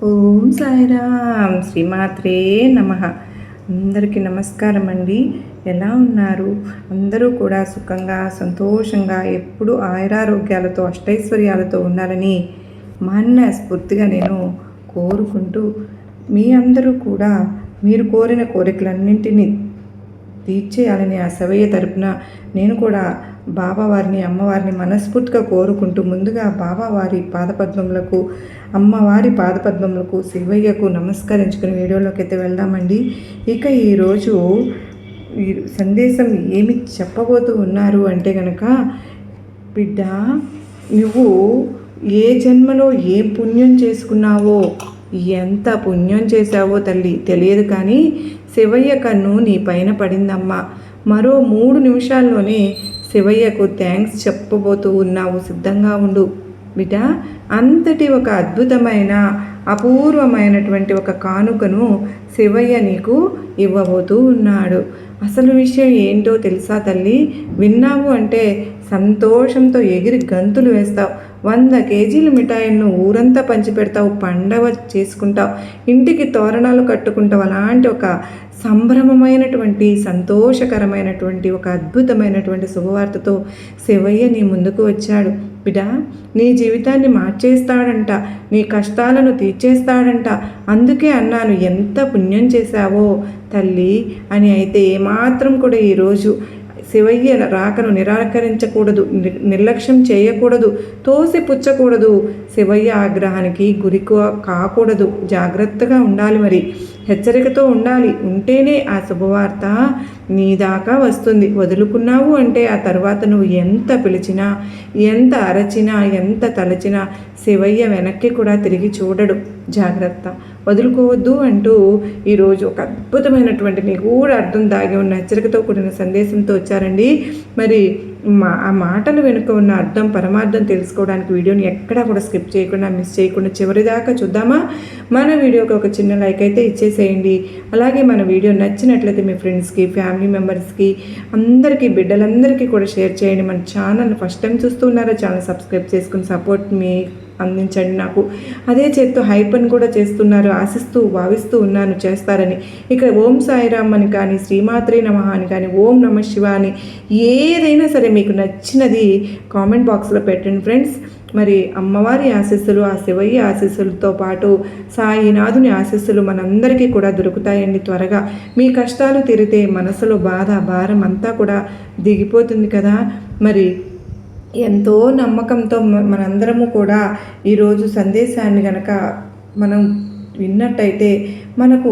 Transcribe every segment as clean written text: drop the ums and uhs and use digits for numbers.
ఓం సాయిరామ్ శ్రీమాత్రే నమః. అందరికీ నమస్కారం అండి. ఎలా ఉన్నారు? అందరూ కూడా సుఖంగా సంతోషంగా ఎప్పుడు ఆయురారోగ్యాలతో అష్టైశ్వర్యాలతో ఉండాలని మనస్ఫూర్తిగా నేను కోరుకుంటూ, మీ అందరూ కూడా మీరు కోరిన కోరికలన్నింటినీ తీర్చేయాలని ఆ శివయ్య తరపున నేను కూడా బాబావారిని అమ్మవారిని మనస్ఫూర్తిగా కోరుకుంటూ, ముందుగా బాబావారి పాదపద్మములకు అమ్మవారి పాదపద్మములకు శివయ్యకు నమస్కరించుకుని వీడియోలోకి అయితే వెళ్దామండి. ఇక ఈరోజు ఈ సందేశం ఏమి చెప్పబోతూ ఉన్నారు అంటే కనుక, బిడ్డ, నువ్వు ఏ జన్మలో ఏ పుణ్యం చేసుకున్నావో, ఎంత పుణ్యం చేశావో తల్లి తెలియదు, కానీ శివయ్య కన్ను నీ పైన పడిందమ్మా. మరో 3 నిమిషాల్లోనే శివయ్యకు థ్యాంక్స్ చెప్పబోతూ ఉన్నావు, సిద్ధంగా ఉండు బిడ్డ. అంతటి ఒక అద్భుతమైన అపూర్వమైనటువంటి ఒక కానుకను శివయ్య నీకు ఇవ్వబోతూ ఉన్నాడు. అసలు విషయం ఏంటో తెలుసా తల్లి? విన్నావు అంటే సంతోషంతో ఎగిరి గంతులు వేస్తావు. 100 కేజీల మిఠాయిలను ఊరంతా పంచిపెడతావు, పండగ చేసుకుంటావు, ఇంటికి తోరణాలు కట్టుకుంటావు. అలాంటి ఒక సంభ్రమమైనటువంటి సంతోషకరమైనటువంటి ఒక అద్భుతమైనటువంటి శుభవార్తతో శివయ్య నీ ముందుకు వచ్చాడు. బిడ్డ, నీ జీవితాన్ని మార్చేస్తాడంట, నీ కష్టాలను తీర్చేస్తాడంట. అందుకే అన్నాను, ఎంత పుణ్యం చేశావో తల్లి అని. అయితే ఏమాత్రం కూడా ఈరోజు శివయ్య రాకను నిరాకరించకూడదు, నిర్లక్ష్యం చేయకూడదు, తోసిపుచ్చకూడదు, శివయ్య ఆగ్రహానికి గురి కాకూడదు. జాగ్రత్తగా ఉండాలి, మరి హెచ్చరికతో ఉండాలి. ఉంటేనే ఆ శుభవార్త నీ దాకా వస్తుంది. వదులుకున్నావు అంటే ఆ తర్వాత నువ్వు ఎంత పిలిచినా, ఎంత అరచినా, ఎంత తలచినా శివయ్య వెనక్కి కూడా తిరిగి చూడడు. జాగ్రత్త, వదులుకోవద్దు అంటూ ఈరోజు ఒక అద్భుతమైనటువంటి నిగూఢ అర్థం దాగి ఉన్న హెచ్చరికతో కూడిన సందేశంతో వచ్చారండి. మరి ఆ మాటలు వెనుక ఉన్న అర్థం పరమార్థం తెలుసుకోవడానికి వీడియోని ఎక్కడా కూడా స్కిప్ చేయకుండా, మిస్ చేయకుండా చివరిదాకా చూద్దామా? మన వీడియోకి ఒక చిన్న లైక్ అయితే ఇచ్చేసేయండి. అలాగే మన వీడియో నచ్చినట్లయితే మీ ఫ్రెండ్స్కి, ఫ్యామిలీ మెంబర్స్కి, అందరికీ, బిడ్డలందరికీ కూడా షేర్ చేయండి. మన ఛానల్ ఫస్ట్ టైం చూస్తూ ఉన్నారా? ఛానల్ సబ్స్క్రైబ్ చేసుకుని సపోర్ట్ మీ అందించండి నాకు. అదే చేత్తో హైపన్ కూడా చేస్తున్నారు, ఆశిస్తూ భావిస్తూ ఉన్నాను చేస్తారని. ఇక ఓం సాయిరామ్ అని కానీ, శ్రీమాత్రే నమః అని కానీ, ఓం నమ శివ అని ఏదైనా సరే మీకు నచ్చినది కామెంట్ బాక్స్లో పెట్టండి ఫ్రెండ్స్. మరి అమ్మవారి ఆశీస్సులు, ఆ శివయ్య ఆశీస్సులతో పాటు సాయినాథుని ఆశీస్సులు మనందరికీ కూడా దొరుకుతాయండి త్వరగా. మీ కష్టాలు తీరితే మనసులో బాధ, భారం అంతా కూడా దిగిపోతుంది కదా. మరి ఎంతో నమ్మకంతో మనందరము కూడా ఈరోజు సందేశాన్ని కనుక మనం విన్నట్టయితే మనకు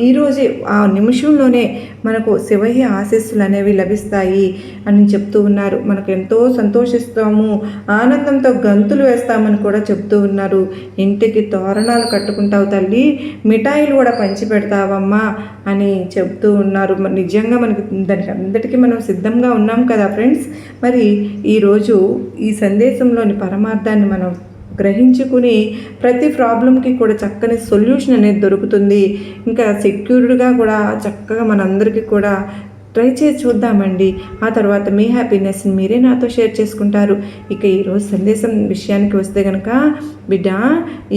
ఈరోజే ఆ నిమిషంలోనే మనకు శివయ్య ఆశీస్సులు అనేవి లభిస్తాయి అని చెప్తూ ఉన్నారు. మనకు ఎంతో సంతోషిస్తాము, ఆనందంతో గంతులు వేస్తామని కూడా చెప్తూ ఉన్నారు. ఇంటికి తోరణాలు కట్టుకుంటావు తల్లి, మిఠాయిలు కూడా పంచి పెడతావమ్మా అని చెప్తూ ఉన్నారు. నిజంగా మనకి దానికి అందరికీ మనం సిద్ధంగా ఉన్నాం కదా ఫ్రెండ్స్. మరి ఈరోజు ఈ సందేశంలోని పరమార్థాన్ని మనం గ్రహించుకుని ప్రతి ప్రాబ్లంకి కూడా చక్కని సొల్యూషన్ అనేది దొరుకుతుంది. ఇంకా సెక్యూర్డ్గా కూడా చక్కగా మనందరికీ కూడా ట్రై చేసి చూద్దామండి. ఆ తర్వాత మీ హ్యాపీనెస్ని మీరే నాతో షేర్ చేసుకుంటారు. ఇక ఈరోజు సందేశం విషయానికి వస్తే కనుక, బిడ్డ,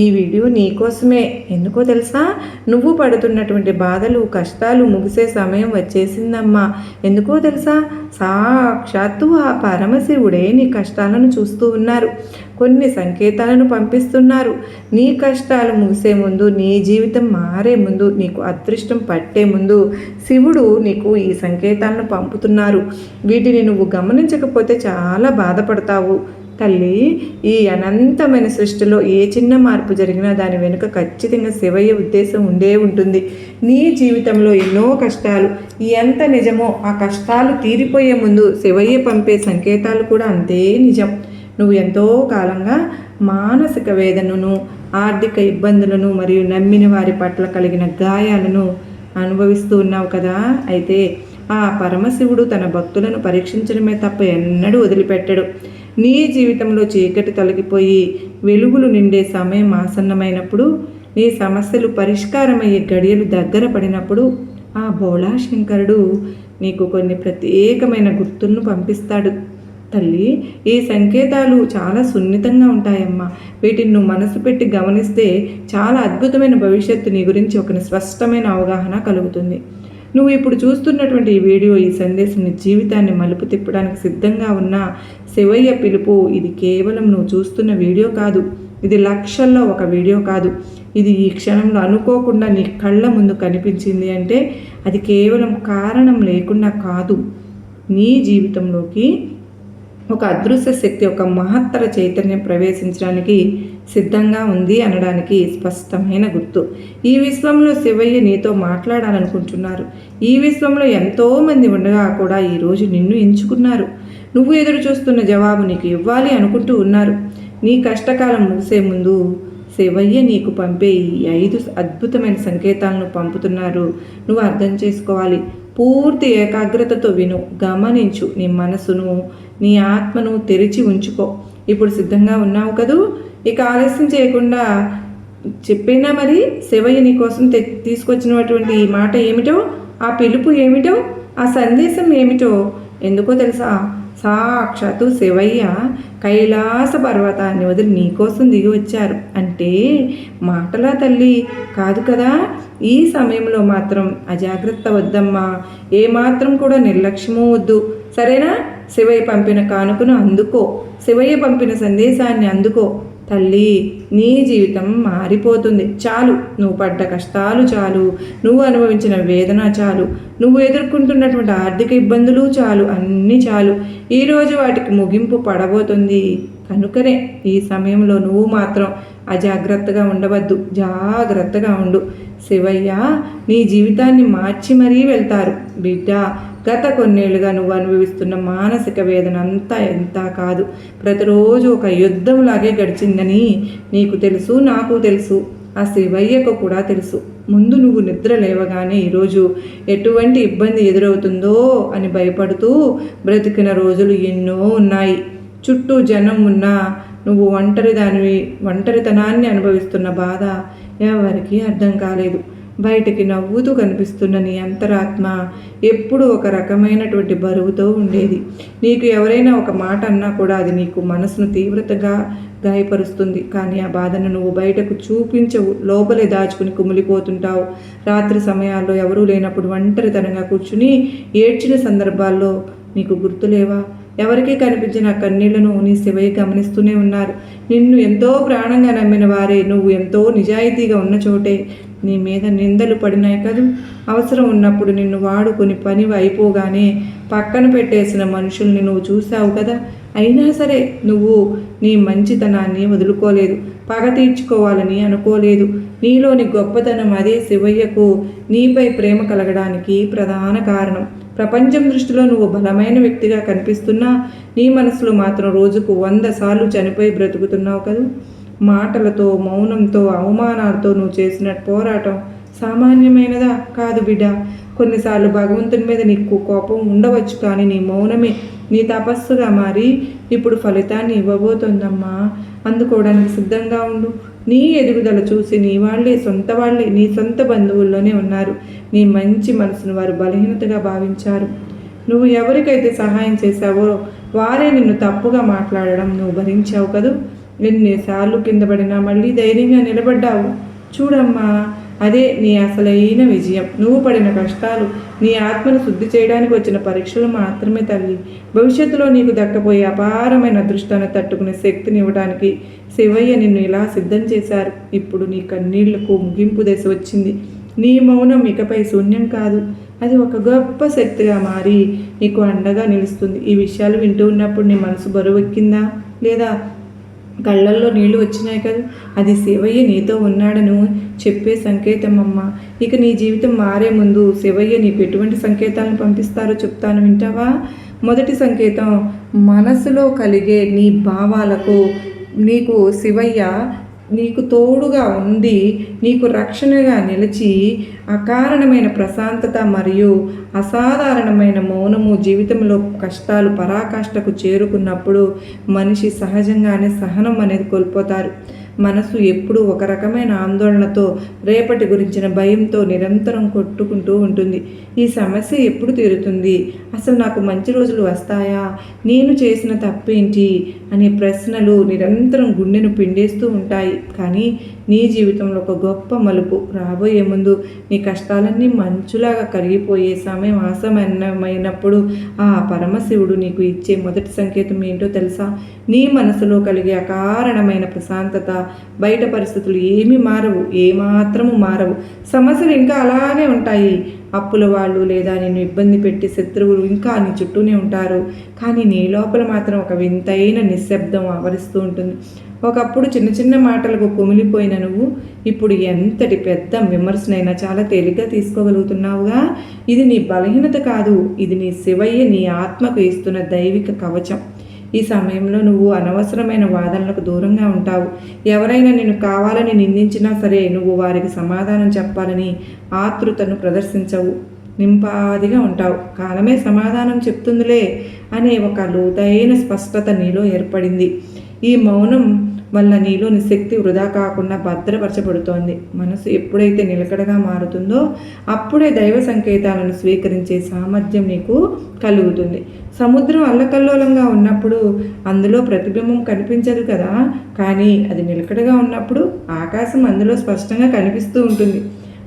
ఈ వీడియో నీకోసమే. ఎందుకో తెలుసా? నువ్వు పడుతున్నటువంటి బాధలు, కష్టాలు ముగిసే సమయం వచ్చేసిందమ్మా. ఎందుకో తెలుసా? సాక్షాత్తు ఆ పరమశివుడే నీ కష్టాలను చూస్తూ ఉన్నారు, కొన్ని సంకేతాలను పంపిస్తున్నారు. నీ కష్టాలు ముగిసే ముందు, నీ జీవితం మారే ముందు, నీకు అదృష్టం పట్టే ముందు శివుడు నీకు ఈ సంకేతాలను పంపుతున్నారు. వీటిని నువ్వు గమనించకపోతే చాలా బాధపడతావు తల్లి. ఈ అనంతమైన సృష్టిలో ఏ చిన్న మార్పు జరిగినా దాని వెనుక ఖచ్చితంగా శివయ్య ఉద్దేశం ఉండే ఉంటుంది. నీ జీవితంలో ఎన్నో కష్టాలు ఎంత నిజమో, ఆ కష్టాలు తీరిపోయే ముందు శివయ్య పంపే సంకేతాలు కూడా అంతే నిజం. నువ్వు ఎంతో కాలంగా మానసిక వేదనను, ఆర్థిక ఇబ్బందులను మరియు నమ్మిన వారి పట్ల కలిగిన గాయాలను అనుభవిస్తూ ఉన్నావు కదా. అయితే ఆ పరమశివుడు తన భక్తులను పరీక్షించడమే తప్ప ఎన్నడూ వదిలిపెట్టడు. నీ జీవితంలో చీకటి తొలగిపోయి వెలుగులు నిండే సమయం ఆసన్నమైనప్పుడు, నీ సమస్యలు పరిష్కారమయ్యే గడియలు దగ్గర పడినప్పుడు ఆ భోళా శంకరుడు నీకు కొన్ని ప్రత్యేకమైన గుర్తులను పంపిస్తాడు. తల్లి, ఈ సంకేతాలు చాలా సున్నితంగా ఉంటాయమ్మా. వీటిని నువ్వు మనసు పెట్టి గమనిస్తే చాలా అద్భుతమైన భవిష్యత్తు నీ గురించి ఒక స్పష్టమైన అవగాహన కలుగుతుంది. నువ్వు ఇప్పుడు చూస్తున్నటువంటి ఈ వీడియో, ఈ సందేశం నీ జీవితాన్ని మలుపు తిప్పడానికి సిద్ధంగా ఉన్న శివయ్య పిలుపు. ఇది కేవలం నువ్వు చూస్తున్న వీడియో కాదు, ఇది లక్షల్లో ఒక వీడియో కాదు. ఇది ఈ క్షణంలో అనుకోకుండా నీ కళ్ళ ముందు కనిపించింది అంటే అది కేవలం కారణం లేకుండా కాదు. నీ జీవితంలోకి ఒక అదృశ్య శక్తి, ఒక మహత్తర చైతన్యం ప్రవేశించడానికి సిద్ధంగా ఉంది అనడానికి స్పష్టమైన గుర్తు. ఈ విశ్వంలో శివయ్య నీతో మాట్లాడాలనుకుంటున్నారు. ఈ విశ్వంలో ఎంతోమంది ఉండగా కూడా ఈరోజు నిన్ను ఎంచుకున్నారు. నువ్వు ఎదురు చూస్తున్న జవాబు నీకు ఇవ్వాలి అనుకుంటూ ఉన్నారు. నీ కష్టకాలం ముగిసే ముందు శివయ్య నీకు పంపే ఈ 5 అద్భుతమైన సంకేతాలను పంపుతున్నారు. నువ్వు అర్థం చేసుకోవాలి. పూర్తి ఏకాగ్రతతో విను, గమనించు. నీ మనసును, నీ ఆత్మను తెరిచి ఉంచుకో. ఇప్పుడు సిద్ధంగా ఉన్నావు కదూ? ఇక ఆలస్యం చేయకుండా చెప్పినా మరి శివయ్య నీ కోసం తీసుకొచ్చినటువంటి ఈ మాట ఏమిటో, ఆ పిలుపు ఏమిటో, ఆ సందేశం ఏమిటో ఎందుకో తెలుసా? సాక్షాత్తు శివయ్య కైలాస పర్వతాన్ని వదిలి నీకోసం దిగి వచ్చారు. అంటే మాటలా తల్లి? కాదు కదా. ఈ సమయంలో మాత్రం అజాగ్రత్త వద్దమ్మా. ఏమాత్రం కూడా నిర్లక్ష్యమూ వద్దు, సరేనా? శివయ్య పంపిన కానుకను అందుకో, శివయ్య పంపిన సందేశాన్ని అందుకో. తల్లి, నీ జీవితం మారిపోతుంది. చాలు, నువ్వు పడ్డ కష్టాలు చాలు, నువ్వు అనుభవించిన వేదన చాలు, నువ్వు ఎదుర్కొంటున్నటువంటి ఆర్థిక ఇబ్బందులు చాలు, అన్నీ చాలు. ఈరోజు వాటికి ముగింపు పడబోతుంది. కనుకనే ఈ సమయంలో నువ్వు మాత్రం అజాగ్రత్తగా ఉండవద్దు, జాగ్రత్తగా ఉండు. శివయ్య నీ జీవితాన్ని మార్చి మరీ వెళ్తారు. బిడ్డ, గత కొన్నేళ్లుగా నువ్వు అనుభవిస్తున్న మానసిక వేదన అంతా ఎంత కాదు. ప్రతిరోజు ఒక యుద్ధంలాగే గడిచిందని నీకు తెలుసు, నాకు తెలుసు, ఆ శివయ్యకు కూడా తెలుసు. ముందు నువ్వు నిద్ర లేవగానే ఈరోజు ఎటువంటి ఇబ్బంది ఎదురవుతుందో అని భయపడుతూ బ్రతికిన రోజులు ఎన్నో ఉన్నాయి. చుట్టూ జనం ఉన్నా నువ్వు ఒంటరితనాన్ని అనుభవిస్తున్న బాధ ఎవరికీ అర్థం కాలేదు. బయటికి నవ్వుతూ కనిపిస్తున్న నీ అంతరాత్మ ఎప్పుడూ ఒక రకమైనటువంటి బరువుతో ఉండేది. నీకు ఎవరైనా ఒక మాట అన్నా కూడా అది నీకు మనసును తీవ్రతగా గాయపరుస్తుంది. కానీ ఆ బాధను నువ్వు బయటకు చూపించవు, లోపలే దాచుకుని కుమిలిపోతుంటావు. రాత్రి సమయాల్లో ఎవరూ లేనప్పుడు ఒంటరితనంగా కూర్చుని ఏడ్చిన సందర్భాల్లో నీకు గుర్తులేవా? ఎవరికీ కనిపించిన కన్నీళ్లను నీ శివయ్య గమనిస్తూనే ఉన్నారు. నిన్ను ఎంతో ప్రాణంగా నమ్మిన వారే, నువ్వు ఎంతో నిజాయితీగా ఉన్న చోటే నీ మీద నిందలు పడినాయి కదూ. అవసరం ఉన్నప్పుడు నిన్ను వాడుకొని పని అయిపోగానే పక్కన పెట్టేసిన మనుషుల్ని నువ్వు చూసావు కదా. అయినా సరే నువ్వు నీ మంచితనాన్ని వదులుకోలేదు, పగ తీర్చుకోవాలని అనుకోలేదు. నీలోని గొప్పతనం అదే శివయ్యకు నీపై ప్రేమ కలగడానికి ప్రధాన కారణం. ప్రపంచం దృష్టిలో నువ్వు బలమైన వ్యక్తిగా కనిపిస్తున్నా నీ మనసులో మాత్రం రోజుకు 100 సార్లు చనిపోయి బ్రతుకుతున్నావు కదూ. మాటలతో, మౌనంతో, అవమానాలతో నువ్వు చేసిన పోరాటం సామాన్యమైనదా కాదు బిడ్డ. కొన్నిసార్లు భగవంతుని మీద నీకు కోపం ఉండవచ్చు, కానీ నీ మౌనమే నీ తపస్సుగా మారి ఇప్పుడు ఫలితాన్ని ఇవ్వబోతోందమ్మా. అందుకోవడానికి సిద్ధంగా ఉండు. నీ ఎదుగుదల చూసి సొంత వాళ్ళే నీ సొంత బంధువుల్లోనే ఉన్నారు. నీ మంచి మనసును వారు బలహీనతగా భావించారు. నువ్వు ఎవరికైతే సహాయం చేశావో వారే నిన్ను తప్పుగా మాట్లాడడం నువ్వు భరించావు కదూ. ఎన్నిసార్లు కింద పడినా మళ్ళీ ధైర్యంగా నిలబడ్డావు. చూడమ్మా, అదే నీ అసలైన విజయం. నువ్వు పడిన కష్టాలు నీ ఆత్మను శుద్ధి చేయడానికి వచ్చిన పరీక్షలు మాత్రమే తల్లి. భవిష్యత్తులో నీకు దక్కపోయే అపారమైన అదృష్టాన్ని తట్టుకునే శక్తిని ఇవ్వడానికి శివయ్య నిన్ను ఇలా సిద్ధం చేశారు. ఇప్పుడు నీ కన్నీళ్లకు ముగింపు దశ వచ్చింది. నీ మౌనం ఇకపై శూన్యం కాదు, అది ఒక గొప్ప శక్తిగా మారి నీకు అండగా నిలుస్తుంది. ఈ విషయాలు వింటూ ఉన్నప్పుడు నీ మనసు బరువెక్కిందా, లేదా కళ్ళల్లో నీళ్లు వచ్చినాయి కదా? అది శివయ్య నీతో ఉన్నాడను చెప్పే సంకేతం అమ్మ. ఇక నీ జీవితం మారే ముందు శివయ్య నీకు ఎటువంటి సంకేతాలను పంపిస్తారో చెప్తాను, వింటావా? మొదటి సంకేతం, మనసులో కలిగే నీ భావాలకు నీకు శివయ్య నీకు తోడుగా ఉండి నీకు రక్షణగా నిలిచి అకారణమైన ప్రశాంతత మరియు అసాధారణమైన మౌనము. జీవితంలో కష్టాలు పరాకాష్ఠకు చేరుకున్నప్పుడు మనిషి సహజంగానే సహనం అనేది కోల్పోతారు. మనసు ఎప్పుడూ ఒక రకమైన ఆందోళనతో, రేపటి గురించిన భయంతో నిరంతరం కొట్టుకుంటూ ఉంటుంది. ఈ సమస్య ఎప్పుడు తీరుతుంది? అసలు నాకు మంచి రోజులు వస్తాయా? నేను చేసిన తప్పేంటి? అనే ప్రశ్నలు నిరంతరం గుండెను పిండేస్తూ ఉంటాయి. కానీ నీ జీవితంలో ఒక గొప్ప మలుపు రాబోయే ముందు నీ కష్టాలన్నీ మంచులాగా కరిగిపోయే సమయం ఆసన్నమైనప్పుడు ఆ పరమశివుడు నీకు ఇచ్చే మొదటి సంకేతం ఏంటో తెలుసా? నీ మనసులో కలిగే అకారణమైన ప్రశాంతత. బయట పరిస్థితులు ఏమీ మారవు, ఏమాత్రము మారవు. సమస్యలు ఇంకా అలాగే ఉంటాయి. అప్పుల వాళ్ళు లేదా నిన్ను ఇబ్బంది పెట్టి శత్రువులు ఇంకా నీ చుట్టూనే ఉంటారు. కానీ నీ లోపల మాత్రం ఒక వింతైన నిశ్శబ్దం ఆవరిస్తూ ఉంటుంది. ఒకప్పుడు చిన్న చిన్న మాటలకు కుమిలిపోయిన నువ్వు ఇప్పుడు ఎంతటి పెద్ద విమర్శనైనా చాలా తేలిగ్గా తీసుకోగలుగుతున్నావుగా. ఇది నీ బలహీనత కాదు, ఇది నీ శివయ్య నీ ఆత్మకు ఇస్తున్న దైవిక కవచం. ఈ సమయంలో నువ్వు అనవసరమైన వాదనలకు దూరంగా ఉంటావు. ఎవరైనా నిన్ను కావాలని నిందించినా సరే నువ్వు వారికి సమాధానం చెప్పాలని ఆతృతను ప్రదర్శించవు. నింపాదిగా ఉంటావు. కాలమే సమాధానం చెప్తుందిలే అనే ఒక లోతైన స్పష్టత నీలో ఏర్పడింది. ఈ మౌనం వల్ల నీలోని శక్తి వృధా కాకుండా భద్రపరచబడుతోంది. మనసు ఎప్పుడైతే నిలకడగా మారుతుందో అప్పుడే దైవ సంకేతాలను స్వీకరించే సామర్థ్యం నీకు కలుగుతుంది. సముద్రం అల్లకల్లోలంగా ఉన్నప్పుడు అందులో ప్రతిబింబం కనిపించదు కదా, కానీ అది నిలకడగా ఉన్నప్పుడు ఆకాశం అందులో స్పష్టంగా కనిపిస్తూ ఉంటుంది.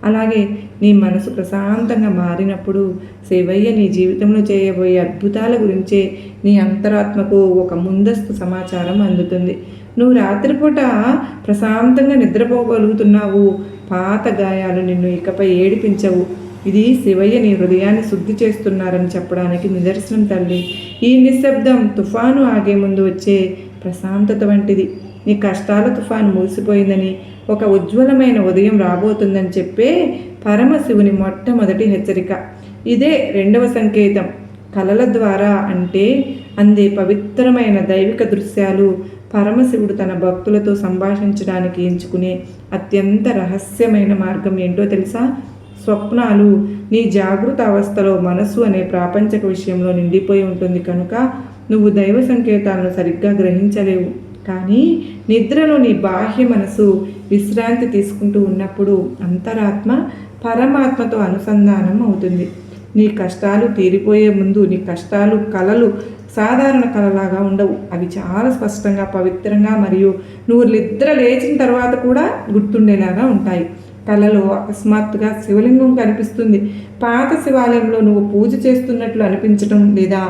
అలాగే నీ మనసు ప్రశాంతంగా మారినప్పుడు శివయ్య నీ జీవితంలో చేయబోయే అద్భుతాల గురించే నీ అంతరాత్మకు ఒక ముందస్తు సమాచారం అందుతుంది. నువ్వు రాత్రిపూట ప్రశాంతంగా నిద్రపోగలుగుతున్నావు. పాత గాయాలు నిన్ను ఇకపై ఏడిపించవు. ఇది శివయ్య నీ హృదయాన్ని శుద్ధి చేస్తున్నారని చెప్పడానికి నిదర్శనం తల్లి. ఈ నిశ్శబ్దం తుఫాను ఆగే ముందు వచ్చే ప్రశాంతత వంటిది. నీ కష్టాల తుఫాను మూసిపోయిందని, ఒక ఉజ్వలమైన ఉదయం రాబోతుందని చెప్పే పరమశివుని మొట్టమొదటి హెచ్చరిక. ఇదే రెండవ సంకేతం. కలల ద్వారా అంటే అందే పవిత్రమైన దైవిక దృశ్యాలు పరమశివుడు తన భక్తులతో సంభాషించడానికి ఎంచుకునే అత్యంత రహస్యమైన మార్గం ఏంటో తెలుసా? స్వప్నాలు. నీ జాగృత అవస్థలో మనసు అనే ప్రాపంచక విషయంలో నిండిపోయి ఉంటుంది కనుక నువ్వు దైవ సంకేతాలను సరిగ్గా గ్రహించలేవు. కానీ నిద్రలో నీ బాహ్య మనసు విశ్రాంతి తీసుకుంటూ ఉన్నప్పుడు అంతరాత్మ పరమాత్మతో అనుసంధానం అవుతుంది. నీ కష్టాలు తీరిపోయే ముందు నీ కష్టాలు కలలు సాధారణ కలలాగా ఉండవు. అవి చాలా స్పష్టంగా, పవిత్రంగా మరియు నువ్వు నిద్ర లేచిన తర్వాత కూడా గుర్తుండేలాగా ఉంటాయి. కలలో అకస్మాత్తుగా శివలింగం కనిపిస్తుంది. పాత శివాలయంలో నువ్వు పూజ చేస్తున్నట్లు అనిపించడం, లేదా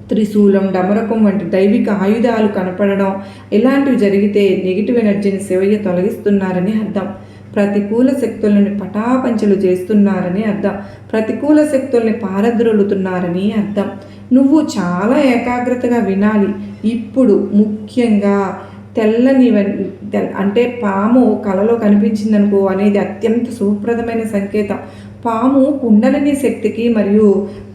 త్రిశూలం, డమరకం వంటి దైవిక ఆయుధాలు కనపడడం, ఇలాంటివి జరిగితే నెగిటివ్ ఎనర్జీని శివయ్య తొలగిస్తున్నారని అర్థం. ప్రతికూల శక్తులను పటాపంచలు చేస్తున్నారని అర్థం. ప్రతికూల శక్తుల్ని పారద్రోలుతున్నారని అర్థం. నువ్వు చాలా ఏకాగ్రతగా వినాలి. ఇప్పుడు ముఖ్యంగా తెల్లని అంటే పాము కలలో కనిపించిందనుకో అనేది అత్యంత శుభప్రదమైన సంకేతం. పాము కుండలిని శక్తికి మరియు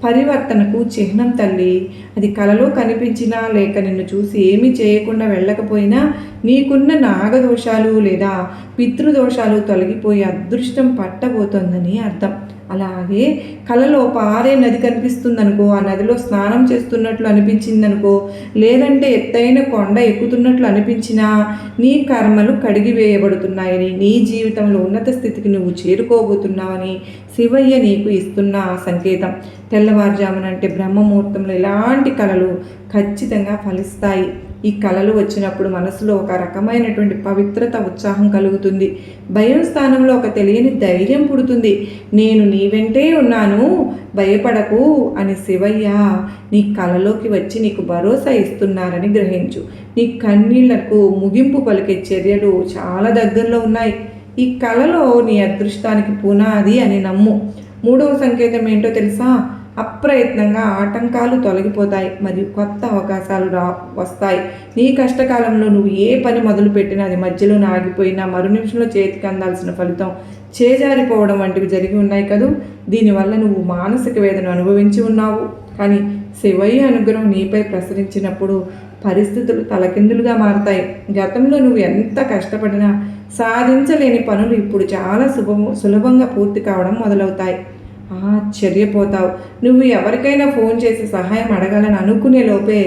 పరివర్తనకు చిహ్నం తల్లి. అది కలలో కనిపించినా లేక నిన్ను చూసి ఏమీ చేయకుండా వెళ్ళకపోయినా నీకున్న నాగదోషాలు లేదా పితృదోషాలు తొలగిపోయి అదృష్టం పట్టబోతోందని అర్థం. అలాగే కలలో పారే నది కనిపిస్తుందనుకో, ఆ నదిలో స్నానం చేస్తున్నట్లు అనిపించిందనుకో, లేదంటే ఎత్తైన కొండ ఎక్కుతున్నట్లు అనిపించినా నీ కర్మలు కడిగివేయబడుతున్నాయని, నీ జీవితంలో ఉన్నత స్థితికి నువ్వు చేరుకోబోతున్నావని శివయ్య నీకు ఇస్తున్న సంకేతం. తెల్లవారుజామున అంటే బ్రహ్మముహూర్తంలో ఇలాంటి కలలు ఖచ్చితంగా ఫలిస్తాయి. ఈ కలలు వచ్చినప్పుడు మనసులో ఒక రకమైనటువంటి పవిత్రత, ఉత్సాహం కలుగుతుంది. భయం స్థానంలో ఒక తెలియని ధైర్యం పుడుతుంది. నేను నీ వెంటే ఉన్నాను, భయపడకు అని శివయ్య నీ కలలోకి వచ్చి నీకు భరోసా ఇస్తున్నారని గ్రహించు. నీ కన్నీళ్లకు ముగింపు పలికే చర్యలు చాలా దగ్గరలో ఉన్నాయి. ఈ కలలో నీ అదృష్టానికి పునాది అని నమ్ము. మూడవ సంకేతం ఏంటో తెలుసా? అప్రయత్నంగా ఆటంకాలు తొలగిపోతాయి మరియు కొత్త అవకాశాలు వస్తాయి. నీ కష్టకాలంలో నువ్వు ఏ పని మొదలుపెట్టినా అది మధ్యలో ఆగిపోయినా మరు నిమిషంలో చేతికి అందాల్సిన ఫలితం చేజారిపోవడం వంటివి జరిగి ఉన్నాయి కదూ. దీనివల్ల నువ్వు మానసిక వేదన అనుభవించి ఉన్నావు. కానీ శివయ్య అనుగ్రహం నీపై ప్రసరించినప్పుడు పరిస్థితులు తలకిందులుగా మారతాయి. గతంలో నువ్వు ఎంత కష్టపడినా సాధించలేని పనులు ఇప్పుడు చాలా సులభంగా పూర్తి కావడం మొదలవుతాయి. ఆశ్చర్యపోతావు. నువ్వు ఎవరికైనా ఫోన్ చేసి సహాయం అడగాలని అనుకునే లోపే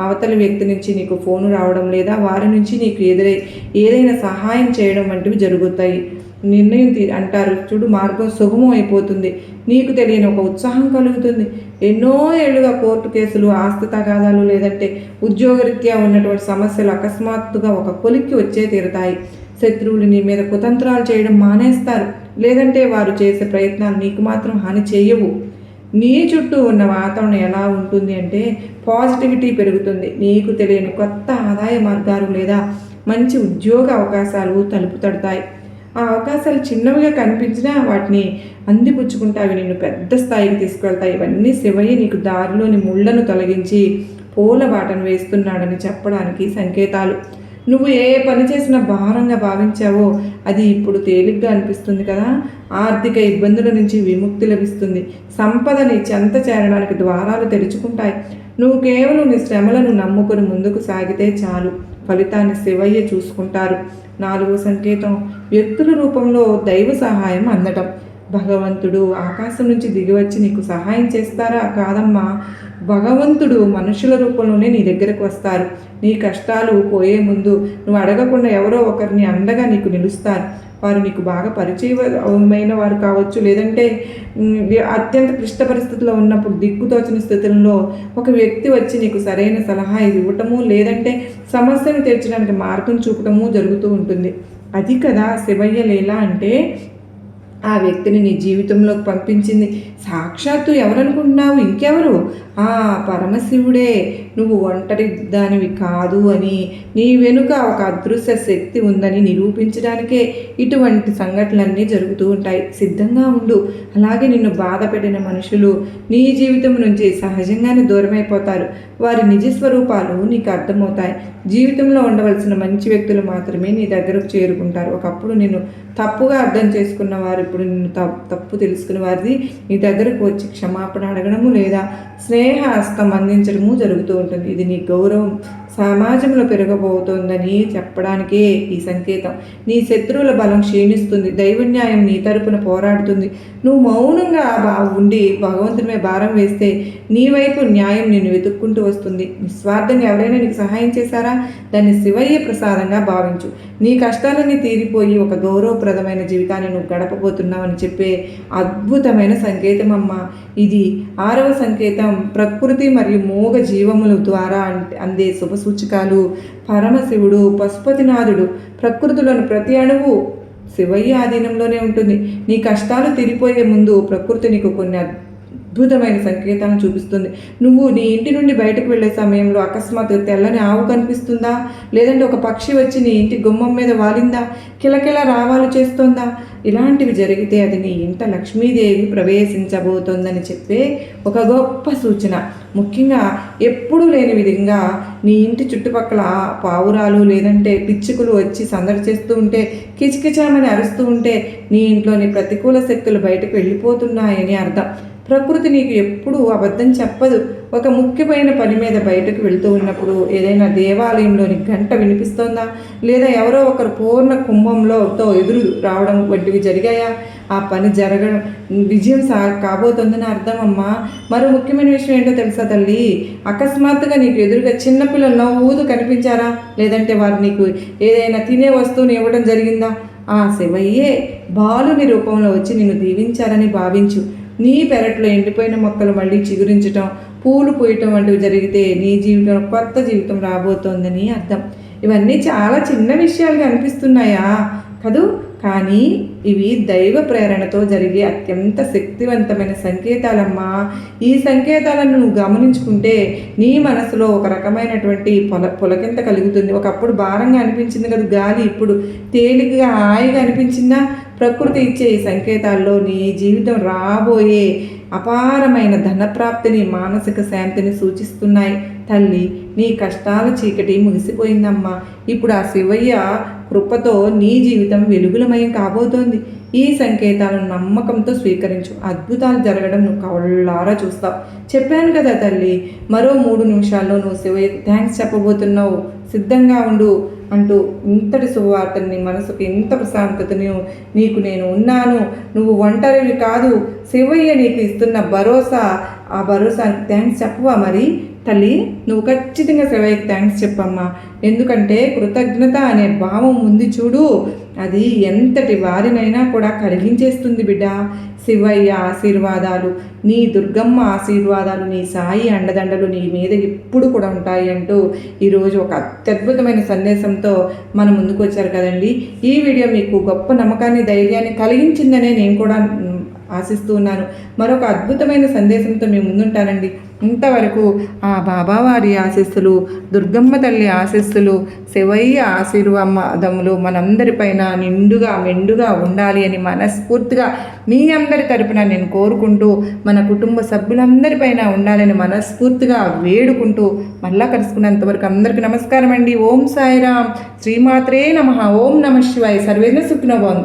అవతలి వ్యక్తి నుంచి నీకు ఫోను రావడం లేదా వారి నుంచి నీకు ఏదైనా సహాయం చేయడం వంటివి జరుగుతాయి. నిర్ణయం అంటారు చూడు, మార్గం సుగమం అయిపోతుంది. నీకు తెలియని ఒక ఉత్సాహం కలుగుతుంది. ఎన్నో ఏళ్ళుగా కోర్టు కేసులు, ఆస్తి తగాదాలు లేదంటే ఉద్యోగరీత్యా ఉన్నటువంటి సమస్యలు అకస్మాత్తుగా ఒక కొలిక్కి వచ్చే తీరుతాయి. శత్రువులు నీ మీద కుతంత్రాలు చేయడం మానేస్తారు. లేదంటే వారు చేసే ప్రయత్నాలు నీకు మాత్రం హాని చేయవు. నీ చుట్టూ ఉన్న వాతావరణం ఎలా ఉంటుంది అంటే పాజిటివిటీ పెరుగుతుంది. నీకు తెలియని కొత్త ఆదాయ మార్గాలు లేదా మంచి ఉద్యోగ అవకాశాలు తలుపు తడతాయి. ఆ అవకాశాలు చిన్నవిగా కనిపించినా వాటిని అందిపుచ్చుకుంటావి నిన్ను పెద్ద స్థాయికి తీసుకెళ్తాయి. ఇవన్నీ శివయ్య నీకు దారిలోని ముళ్లను తొలగించి పూల బాటను వేస్తున్నాడని చెప్పడానికి సంకేతాలు. నువ్వు ఏ పని చేసినా భారంగా భావించావో అది ఇప్పుడు తేలిగ్గా అనిపిస్తుంది కదా. ఆర్థిక ఇబ్బందుల నుంచి విముక్తి లభిస్తుంది. సంపదని చెంత చేరడానికి ద్వారాలు తెరుచుకుంటాయి. నువ్వు కేవలం నీ శ్రమలను నమ్ముకొని ముందుకు సాగితే చాలు. ఫలితాన్ని శివయ్య చూసుకుంటారు. 4వ సంకేతం వ్యక్తుల రూపంలో దైవ సహాయం అందటం. భగవంతుడు ఆకాశం నుంచి దిగివచ్చి నీకు సహాయం చేస్తారా? కాదమ్మా, భగవంతుడు మనుషుల రూపంలోనే నీ దగ్గరకు వస్తారు. నీ కష్టాలు పోయే ముందు నువ్వు అడగకుండా ఎవరో ఒకరిని అండగా నీకు నిలుస్తారు. వారు నీకు బాగా పరిచయమైన వారు కావచ్చు, లేదంటే అత్యంత క్లిష్ట పరిస్థితుల్లో ఉన్నప్పుడు దిక్కుతోచిన స్థితుల్లో ఒక వ్యక్తి వచ్చి నీకు సరైన సలహా ఇవ్వటము, లేదంటే సమస్యను తీర్చడానికి మార్గం చూపటము జరుగుతూ ఉంటుంది. అది కదా శివయ్య లీల అంటే. ఆ వ్యక్తిని నీ జీవితంలోకి పంపించింది సాక్షాత్తు ఎవరనుకుంటున్నావు? ఇంకెవరు? ఆ పరమశివుడే. నువ్వు ఒంటరి దానివి కాదు అని, నీ వెనుక ఒక అదృశ్య శక్తి ఉందని నిరూపించడానికే ఇటువంటి సంఘటనలన్నీ జరుగుతూ ఉంటాయి. సిద్ధంగా ఉండు. అలాగే నిన్ను బాధ పెట్టిన మనుషులు నీ జీవితం నుంచి సహజంగానే దూరమైపోతారు. వారి నిజస్వరూపాలు నీకు అర్థమవుతాయి. జీవితంలో ఉండవలసిన మంచి వ్యక్తులు మాత్రమే నీ దగ్గరకు చేరుకుంటారు. ఒకప్పుడు నిన్ను తప్పుగా అర్థం చేసుకున్న వారు ఇప్పుడు నిన్ను తప్పు తెలుసుకున్న వారిది నీ దగ్గరకు వచ్చి క్షమాపణ అడగడము లేదా స్నేహ హస్తం అందించడము జరుగుతూ ఉంటుంది. ఇది నీ గౌరవం సమాజంలో పెరగబోతోందని చెప్పడానికే ఈ సంకేతం. నీ శత్రువుల బలం క్షీణిస్తుంది. దైవన్యాయం నీ తరపున పోరాడుతుంది. నువ్వు మౌనంగా ఉండి భగవంతుని భారం వేస్తే నీ వైపు న్యాయం నిన్ను వెతుక్కుంటూ వస్తుంది. నిస్వార్థంగా ఎవరైనా నీకు సహాయం చేశారా? దాన్ని శివయ్య ప్రసాదంగా భావించు. నీ కష్టాలన్నీ తీరిపోయి ఒక గౌరవప్రదమైన జీవితాన్ని నువ్వు గడపబోతున్నావని చెప్పే అద్భుతమైన సంకేతం అమ్మ ఇది. 6వ సంకేతం ప్రకృతి మరియు మూగ జీవముల ద్వారా అందే శుభ సూచకాలు. పరమశివుడు పశుపతినాథుడు. ప్రకృతిలోని ప్రతి అణువు శివయ్య ఆధీనంలోనే ఉంటుంది. నీ కష్టాలు తీరిపోయే ముందు ప్రకృతి నీకు కొన్ని అద్భుతమైన సంకేతాలను చూపిస్తుంది. నువ్వు నీ ఇంటి నుండి బయటకు వెళ్ళే సమయంలో అకస్మాత్తుగా తెల్లని ఆవు కనిపిస్తుందా? లేదంటే ఒక పక్షి వచ్చి నీ ఇంటి గుమ్మం మీద వాలిందా? కిలకిల రావాలు చేస్తోందా? ఇలాంటివి జరిగితే అది నీ ఇంట లక్ష్మీదేవి ప్రవేశించబోతోందని చెప్పే ఒక గొప్ప సూచన. ముఖ్యంగా ఎప్పుడూ లేని విధంగా నీ ఇంటి చుట్టుపక్కల పావురాలు లేదంటే పిచ్చుకలు వచ్చి సందడి చేస్తూ ఉంటే, కిచకిచామని అరుస్తూ ఉంటే నీ ఇంట్లోని ప్రతికూల శక్తులు బయటకు వెళ్ళిపోతున్నాయని అర్థం. ప్రకృతి నీకు ఎప్పుడూ అబద్ధం చెప్పదు. ఒక ముఖ్యమైన పని మీద బయటకు వెళ్తూ ఉన్నప్పుడు ఏదైనా దేవాలయంలోని గంట వినిపిస్తోందా? లేదా ఎవరో ఒకరు పూర్ణ కుంభంలోతో ఎదురు రావడం వంటివి జరిగాయా? ఆ పని జరగడం విజయం కాబోతోందని అర్థం అమ్మా. మరో ముఖ్యమైన విషయం ఏంటో తెలుసా తల్లి? అకస్మాత్తుగా నీకు ఎదురుగా చిన్నపిల్లలు నవ్వుతూ కనిపించారా? లేదంటే వారు నీకు ఏదైనా తినే వస్తువుని ఇవ్వడం జరిగిందా? ఆ శివయ్యే బాలుని రూపంలో వచ్చి నిన్ను దీవించారని భావించు. నీ పెరట్లో ఎండిపోయిన మొక్కలు మళ్ళీ చిగురించటం, పూలు పూయటం వంటివి జరిగితే నీ జీవితంలో కొత్త జీవితం రాబోతోందని అర్థం. ఇవన్నీ చాలా చిన్న విషయాలుగా అనిపిస్తున్నాయా కదూ? కానీ ఇవి దైవ ప్రేరణతో జరిగే అత్యంత శక్తివంతమైన సంకేతాలమ్మా. ఈ సంకేతాలను నువ్వు గమనించుకుంటే నీ మనసులో ఒక రకమైనటువంటి పులకింత కలుగుతుంది. ఒకప్పుడు భారంగా అనిపించింది కదా గాలి, ఇప్పుడు తేలికగా హాయిగా అనిపించిందా? ప్రకృతి ఇచ్చే ఈ సంకేతాల్లో నీ జీవితం రాబోయే అపారమైన ధనప్రాప్తిని, మానసిక శాంతిని సూచిస్తున్నాయి. తల్లి, నీ కష్టాల చీకటి ముగిసిపోయిందమ్మా. ఇప్పుడు ఆ శివయ్య కృపతో నీ జీవితం వెలుగులమయం కాబోతోంది. ఈ సంకేతాలను నమ్మకంతో స్వీకరించు. అద్భుతాలు జరగడం నువ్వు కళ్ళారా చూస్తావు. చెప్పాను కదా తల్లి, మరో 3 నిమిషాల్లో నువ్వు శివయ్యకు థ్యాంక్స్ చెప్పబోతున్నావు. సిద్ధంగా ఉండు అంటూ ఇంతటి శుభవార్తని, మనసుకు ఇంత ప్రశాంతతని నీకు నేను ఉన్నాను, నువ్వు ఒంటరివి కాదు, శివయ్య నీకు ఇస్తున్న భరోసా, ఆ భరోసానికి థ్యాంక్స్ చెప్పవా? మరి తల్లి, నువ్వు ఖచ్చితంగా శివయ్యకి థ్యాంక్స్ చెప్పమ్మా. ఎందుకంటే కృతజ్ఞత అనే భావం ఉంది చూడు, అది ఎంతటి వారినైనా కూడా కలిగించేస్తుంది బిడ్డ. శివయ్య ఆశీర్వాదాలు, నీ దుర్గమ్మ ఆశీర్వాదాలు, నీ సాయి అండదండలు నీ మీద ఎప్పుడు కూడా ఉంటాయి అంటూ ఈరోజు ఒక అత్యద్భుతమైన సందేశంతో మన ముందుకు వచ్చారు కదండి. ఈ వీడియో మీకు గొప్ప నమ్మకాన్ని, ధైర్యాన్ని కలిగించిందనే నేను కూడా ఆశిస్తూ ఉన్నాను. మరొక అద్భుతమైన సందేశంతో మేము ముందుంటానండి. ఇంతవరకు ఆ బాబావారి ఆశీస్సులు, దుర్గమ్మ తల్లి ఆశీస్సులు, శివయ్య ఆశీర్వాదములు మనందరిపైన నిండుగా మెండుగా ఉండాలి అని మనస్ఫూర్తిగా మీ అందరి తరపున నేను కోరుకుంటూ, మన కుటుంబ సభ్యులందరిపైన ఉండాలని మనస్ఫూర్తిగా వేడుకుంటూ మళ్ళా కలుసుకున్నంతవరకు అందరికీ నమస్కారం అండి. ఓం సాయిరామ్, శ్రీమాత్రే నమః. ఓం నమః శివాయ. సర్వేజన సుఖినో భవంతు.